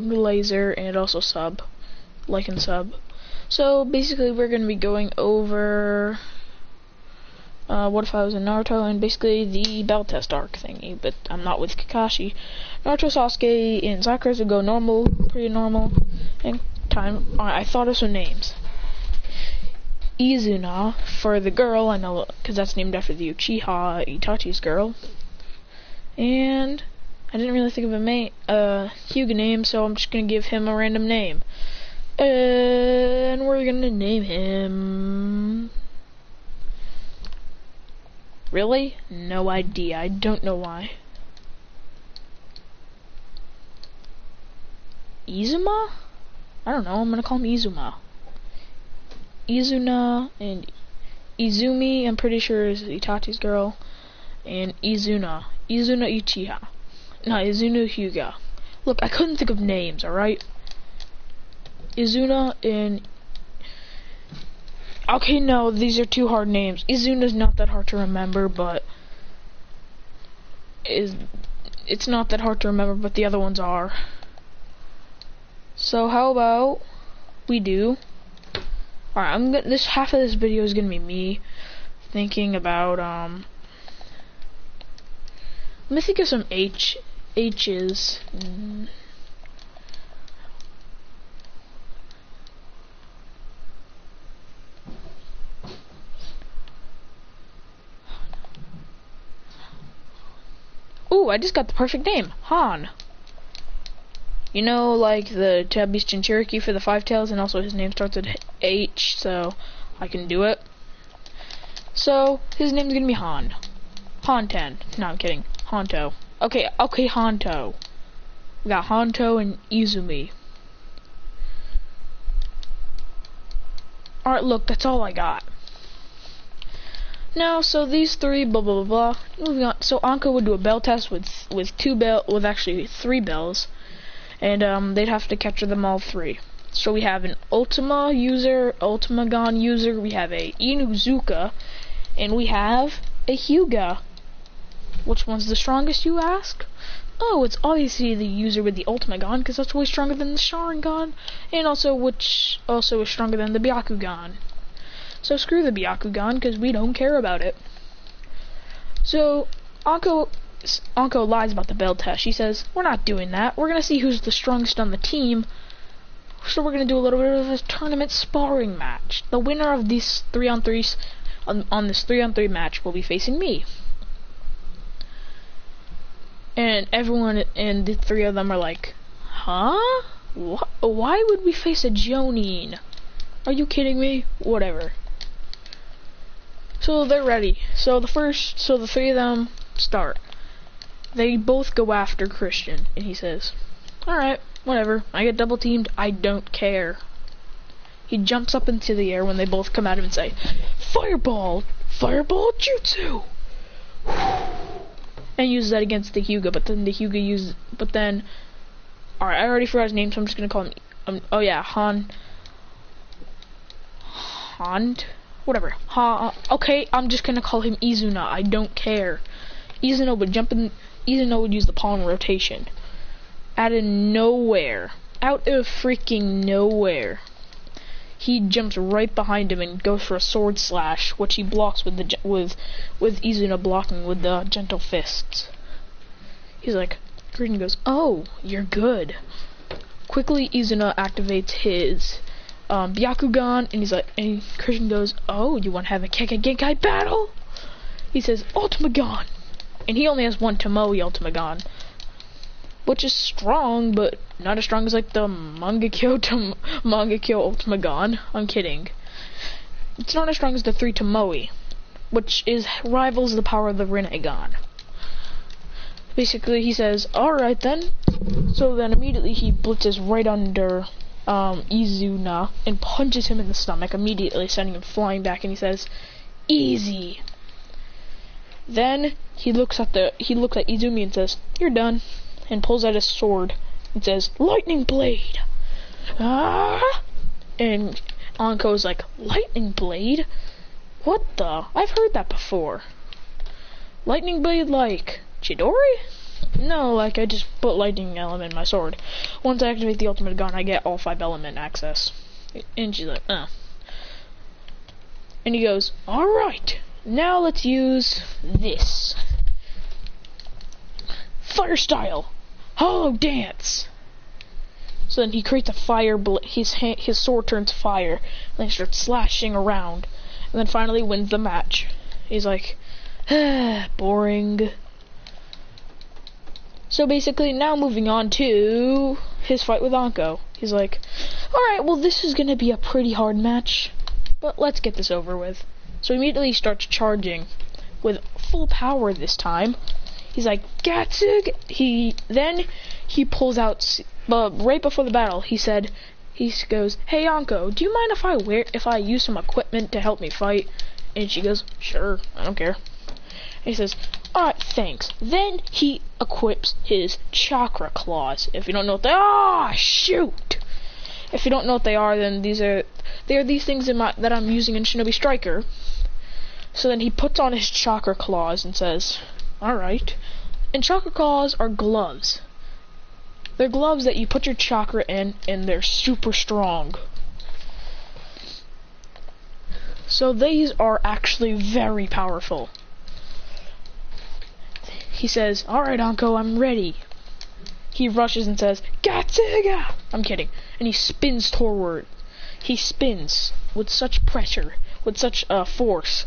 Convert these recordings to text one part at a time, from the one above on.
laser, and also sub, like and sub. So basically we're going to be going over what if I was in Naruto, and basically the bell test arc thingy, but I'm not with Kakashi. Naruto, Sasuke, and Sakura would go normal, pretty normal, and time. I thought of some names. Izuna for the girl, I know, because that's named after the Uchiha Itachi's girl. And I didn't really think of a Hyuga name, so I'm just gonna give him a random name. And we're gonna name him... Really? No idea. I don't know why. Izuma? I don't know. I'm gonna call him Izuma. Izuna and Izumi, I'm pretty sure is Itachi's girl. And Izuna. Izuna Uchiha. No, Izuna Hyuga. Look, I couldn't think of names, alright? Izuna and... Okay, no, these are too hard names. Izuna's not that hard to remember, but... It's not that hard to remember, but the other ones are. So how about we do... Alright, this half of this video is gonna be me thinking about let me think of some H's. Ooh, I just got the perfect name, Han. You know, like the Tabby's Jinchuriki for the Five Tails, and also his name starts with H, so I can do it. So, his name's gonna be Han. Han-ten. No, I'm kidding. Honto. Okay, Honto. We got Honto and Izumi. Alright, look, that's all I got. Now, so these three, blah, blah, blah, blah. Moving on. So, Anko would do a bell test with actually 3 bells. And they'd have to capture them all 3. So we have an Ultimagon user, we have a Inuzuka, and we have a Hyuga. Which one's the strongest, you ask? Oh, it's obviously the user with the Ultimagon, because that's way stronger than the Sharingan, and also which also is stronger than the Byakugan. So screw the Byakugan, because we don't care about it. So Anko lies about the bell test. She says, we're not doing that. We're going to see who's the strongest on the team. So we're going to do a little bit of a tournament sparring match. The winner of these 3-on-3s on this 3-on-3 match will be facing me. And everyone and the 3 of them are like, huh? Why would we face a Jonin? Are you kidding me? Whatever. So they're ready. So the 3 of them start. They both go after Christian, and he says, alright, whatever, I get double teamed, I don't care. He jumps up into the air when they both come at him and say, Fireball! Fireball Jutsu! And uses that against the Hyuga, alright, I already forgot his name, so I'm just gonna call him, oh yeah, whatever, okay, I'm just gonna call him Izuna, I don't care. Izuna would use the palm rotation. Out of freaking nowhere, he jumps right behind him and goes for a sword slash, which he blocks with Izuna blocking with the gentle fists. He's like, Christian goes, oh, you're good. Quickly, Izuna activates his Byakugan, and Christian goes, oh, you want to have a Kekkei battle? He says, Ultimagon. And he only has one Tomoe Ultimagon, which is strong, but not as strong as like the Mangekyo Ultimagon. I'm kidding. It's not as strong as the 3 Tomoe, which rivals the power of the Rinnegan. Basically, he says, alright then. So then immediately he blitzes right under Izuna and punches him in the stomach, immediately sending him flying back, and he says, easy. Then he looks at Izumi and says, you're done, and pulls out his sword and says, lightning blade. Ah! And Anko's like, lightning blade? What the? I've heard that before. Lightning blade like Chidori? No, like, I just put lightning element in my sword. Once I activate the ultimate gun, I get all 5 element access. And she's like, And he goes, alright, now let's use this. Fire style, hollow dance. So then he creates a fire, his sword turns fire, and then he starts slashing around, and then finally wins the match. He's like, boring. So basically, now moving on to his fight with Anko. He's like, alright, well this is gonna be a pretty hard match, but let's get this over with. So immediately he starts charging with full power this time. He's like, Gatsug! He pulls out, right before the battle, he goes, hey Anko, do you mind if I use some equipment to help me fight? And she goes, sure, I don't care. And he says, alright, thanks. Then he equips his chakra claws. If you don't know what they are, shoot! If you don't know what they are, then they are these things that I'm using in Shinobi Striker. So then he puts on his chakra claws and says, alright. And chakra claws are gloves. They're gloves that you put your chakra in, and they're super strong. So these are actually very powerful. He says, alright Anko, I'm ready. He rushes and says, Gatsuga! I'm kidding. And he spins forward. He spins with such pressure, with such force,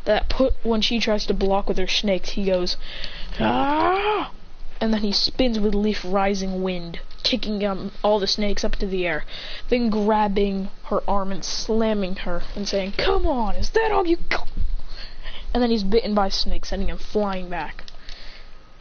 that when she tries to block with her snakes, he goes, ah! And then he spins with leaf rising wind, kicking all the snakes up to the air, then grabbing her arm and slamming her and saying, come on, is that all you got? And then he's bitten by a snake, sending him flying back.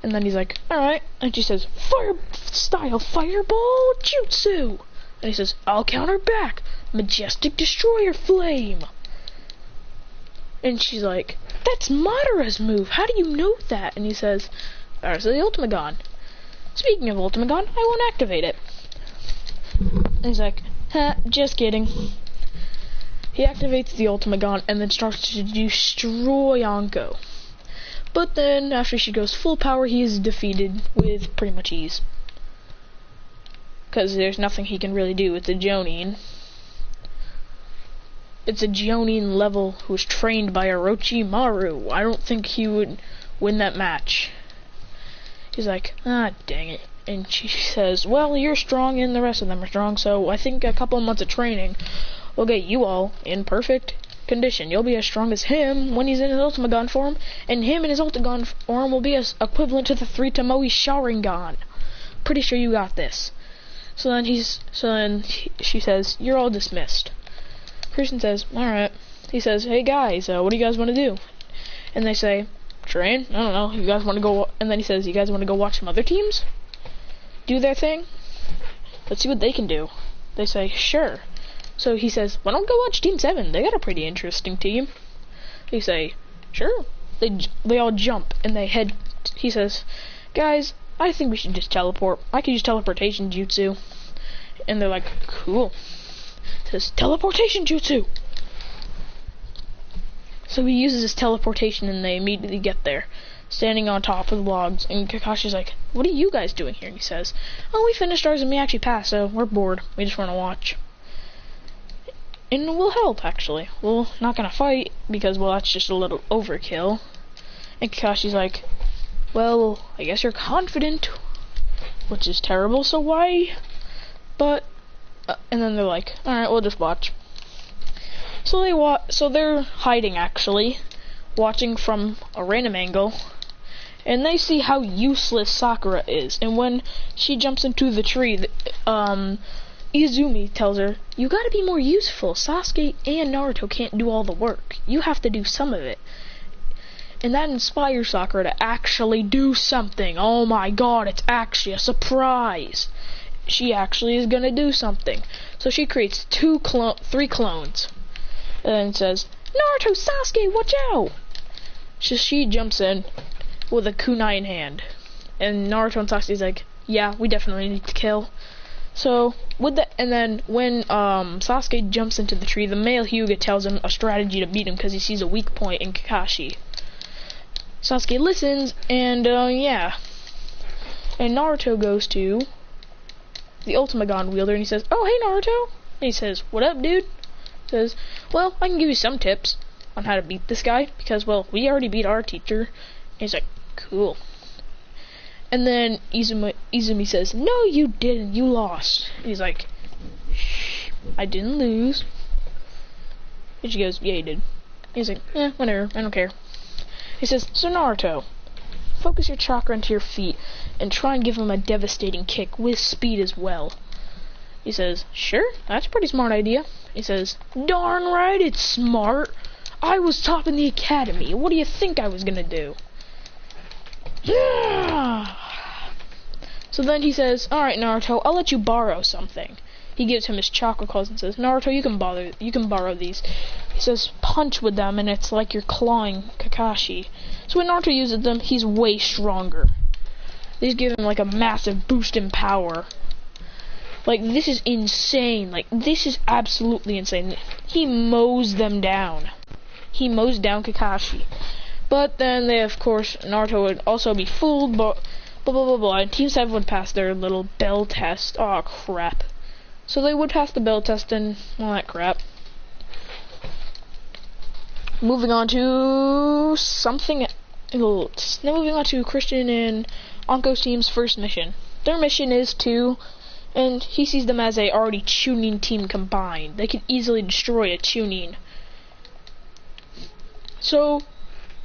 And then he's like, alright. And she says, fire style fireball jutsu. And he says, I'll counter back. Majestic destroyer flame. And she's like, that's Madara's move. How do you know that? And he says, alright, so the ultimate gun. Speaking of ultimate gun, I won't activate it. And he's like, just kidding. He activates the ultimate gun and then starts to destroy Anko. But then, after she goes full power, he is defeated with pretty much ease. Because there's nothing he can really do with the Jonin. It's a Jonin level who was trained by Orochimaru. I don't think he would win that match. He's like, ah, dang it. And she says, well, you're strong and the rest of them are strong, so I think a couple of months of training will get you all in perfect condition. You'll be as strong as him when he's in his Ultimate Gun form, and him in his Ultimate Gun form will be as equivalent to the 3 Tomoe Sharingan. Pretty sure you got this. So then she says, you're all dismissed. Christian says, alright. He says, hey guys, what do you guys want to do? And they say, train? I don't know. You guys want to go? And then he says, you guys want to go watch some other teams do their thing? Let's see what they can do. They say, sure. So he says, why don't we go watch Team 7? They got a pretty interesting team. They say, sure. They all jump and they head. He says, guys, I think we should just teleport. I could use teleportation jutsu. And they're like, cool. He says, teleportation jutsu. So he uses his teleportation and they immediately get there, standing on top of the logs. And Kakashi's like, what are you guys doing here? And he says, oh, we finished ours and we actually passed, so we're bored. We just want to watch. And we'll help, actually. We're not gonna fight, because, well, that's just a little overkill. And Kakashi's like, well, I guess you're confident, which is terrible, so why? But, and then they're like, alright, we'll just watch. So they're hiding, actually, watching from a random angle, and they see how useless Sakura is. And when she jumps into the tree, Izumi tells her, you gotta be more useful. Sasuke and Naruto can't do all the work. You have to do some of it. And that inspires Sakura to actually do something. Oh my god, it's actually a surprise. She actually is gonna do something. So she creates 3 clones. And says, Naruto, Sasuke, watch out! She jumps in with a kunai in hand. And Naruto and Sasuke's like, yeah, we definitely need to kill. So, and then when Sasuke jumps into the tree, the male Hyuga tells him a strategy to beat him because he sees a weak point in Kakashi. Sasuke listens, and yeah. And Naruto goes to the Ultimagon wielder, and he says, "Oh, hey, Naruto." And he says, "What up, dude?" He says, "Well, I can give you some tips on how to beat this guy, because, well, we already beat our teacher." And he's like, "Cool." And then Izumi says, "No, you didn't. You lost." And he's like, "Shh, I didn't lose." And she goes, "Yeah, you did." He's like, whatever, I don't care. He says, "So Naruto, focus your chakra into your feet and try and give him a devastating kick with speed as well." He says, "Sure, that's a pretty smart idea." He says, "Darn right, it's smart. I was top in the academy. What do you think I was gonna do?" Yeah. So then he says, "Alright, Naruto, I'll let you borrow something." He gives him his chakra claws and says, "Naruto, you can borrow these." He says, "Punch with them, and it's like you're clawing Kakashi." So when Naruto uses them, he's way stronger. These give him like a massive boost in power. Like, this is insane. Like, this is absolutely insane. He mows them down. He mows down Kakashi. But then they, of course, Naruto would also be fooled, but blah blah blah blah. And Team 7 would pass their little bell test. Oh crap. So they would pass the bell test and all that crap. Moving on to something else. Now moving on to Christian and Anko's team's first mission. Their mission is to, and he sees them as a already Chunin team combined. They can easily destroy a Chunin. So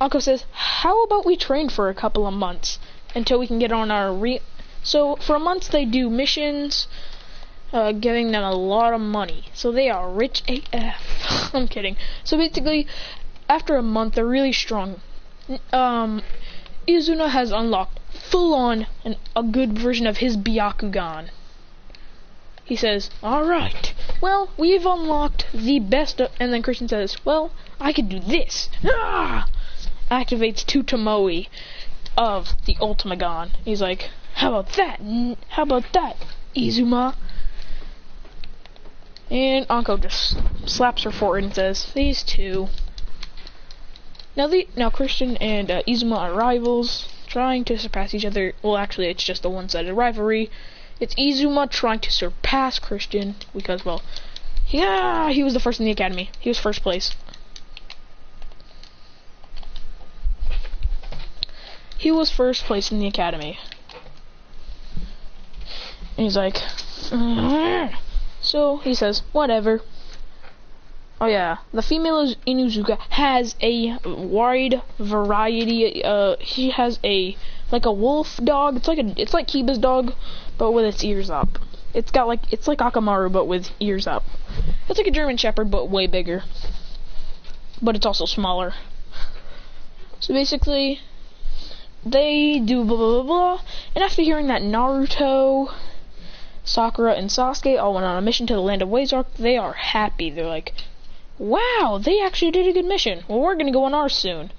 Anko says, "How about we train for a couple of months until we can get on our So for a month they do missions, giving them a lot of money. So they are rich AF. I'm kidding. So basically, after a month, they're really strong. Izuna has unlocked full-on a good version of his Byakugan. He says, "Alright, well, we've unlocked the best and then Christian says, "Well, I could do this." Ah! Activates two Tomoe of the Ultimagon. He's like, How about that, Izuma?" And Anko just slaps her forehead and says, "These two." Now Christian and Izuma are rivals, trying to surpass each other. Well, actually, it's just a one-sided rivalry. It's Izuma trying to surpass Christian because, well, he was the first in the academy. He was first place. He was first place in the academy. And he's like, So he says, "Whatever." Oh yeah, the female Inuzuka has a wide variety. She has a wolf dog. It's like Kiba's dog, but with its ears up. It's like Akamaru, but with ears up. It's like a German Shepherd, but way bigger. But it's also smaller. So basically, they do blah blah blah blah. And after hearing that Naruto, Sakura, and Sasuke all went on a mission to the land of Wazark, they are happy. They're like, "Wow, they actually did a good mission. Well, we're gonna go on ours soon."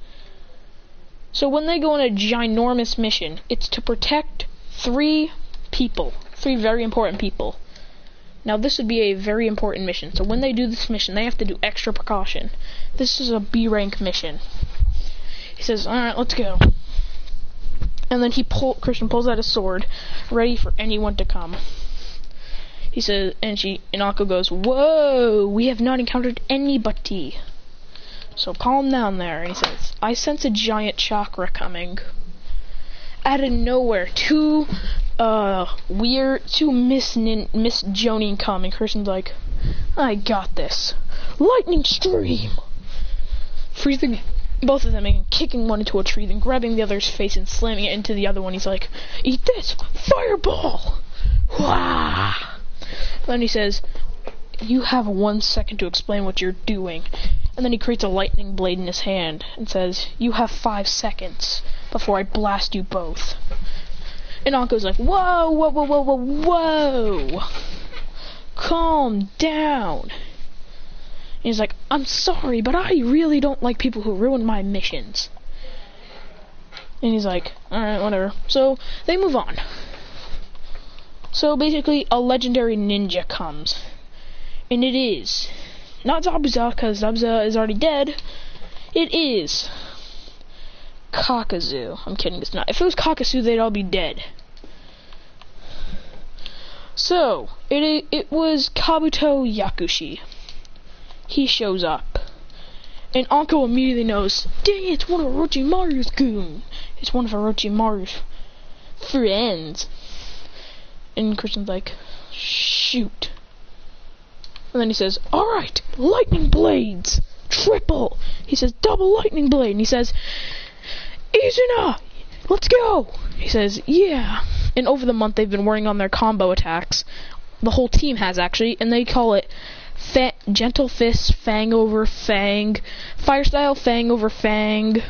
So when they go on a ginormous mission, it's to protect three very important people. Now this would be a very important mission. So when they do this mission, they have to do extra precaution. This is a B rank mission. He says, "Alright, let's go." And then Christian pulls out a sword, ready for anyone to come. He says, and Anko goes, "Whoa, we have not encountered anybody. So calm down there." And he says, "I sense a giant chakra coming." Out of nowhere, two Miss Jonin come, and Christian's like, "I got this. Lightning stream!" Freezing both of them and kicking one into a tree, then grabbing the other's face and slamming it into the other one. He's like, "Eat this! Fireball!" Wah! Then he says, "You have 1 second to explain what you're doing." And then he creates a lightning blade in his hand and says, "You have 5 seconds before I blast you both." And Anko's like, "Whoa, whoa, whoa, whoa, whoa, whoa! Calm down." And he's like, "I'm sorry, but I really don't like people who ruin my missions." And he's like, "Alright, whatever." So they move on. So basically, a legendary ninja comes. And it is not Zabuza, because Zabuza is already dead. It is Kakazu. I'm kidding, it's not. If it was Kakazu, they'd all be dead. So, it was Kabuto Yakushi. He shows up. And Anko immediately knows, dang, it's one of Orochimaru's goon. It's one of Orochimaru's friends. And Christian's like, shoot. And then he says, alright, lightning blades, triple. He says, double lightning blade. And he says, Izuna, let's go. He says, yeah. And over the month, they've been working on their combo attacks. The whole team has, actually, and they call it Gentle Fist, Fang over Fang, Fire Style, Fang over Fang,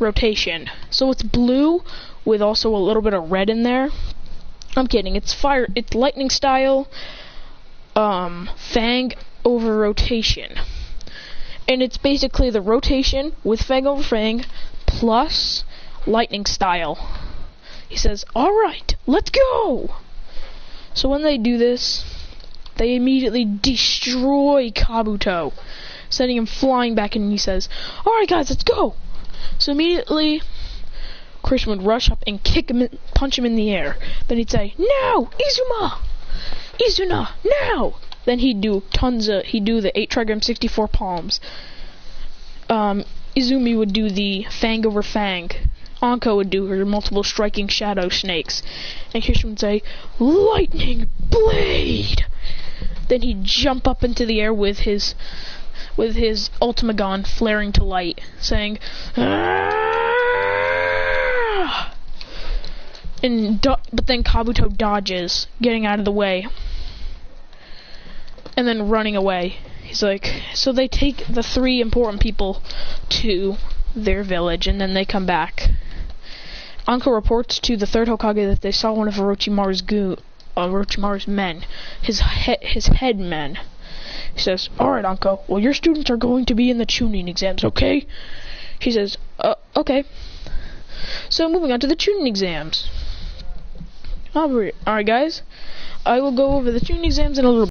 rotation. So it's blue with also a little bit of red in there. I'm kidding. It's Lightning Style, Fang over rotation. And it's basically the rotation with Fang over Fang plus Lightning Style. He says, alright, let's go! So when they do this, they immediately destroy Kabuto, sending him flying back, and he says, alright guys, let's go! So immediately, Christian would rush up and kick him, punch him in the air. Then he'd say, now, Izuna, now! Then he'd do the 8 trigram 64 palms. Izumi would do the Fang over Fang. Anko would do her multiple striking shadow snakes. And Christian would say, lightning blade! Then he'd jump up into the air with his Ultimagon flaring to light, saying, Aah! But then Kabuto dodges, getting out of the way, and then running away. He's like, so they take the 3 important people to their village, and then they come back. Anko reports to the 3rd Hokage that they saw one of Orochimaru's men, his head men. He says, alright Anko, well your students are going to be in the tuning exams, okay? He says, okay. So moving on to the tuning exams. Alright guys, I will go over the tuning exams in a little bit.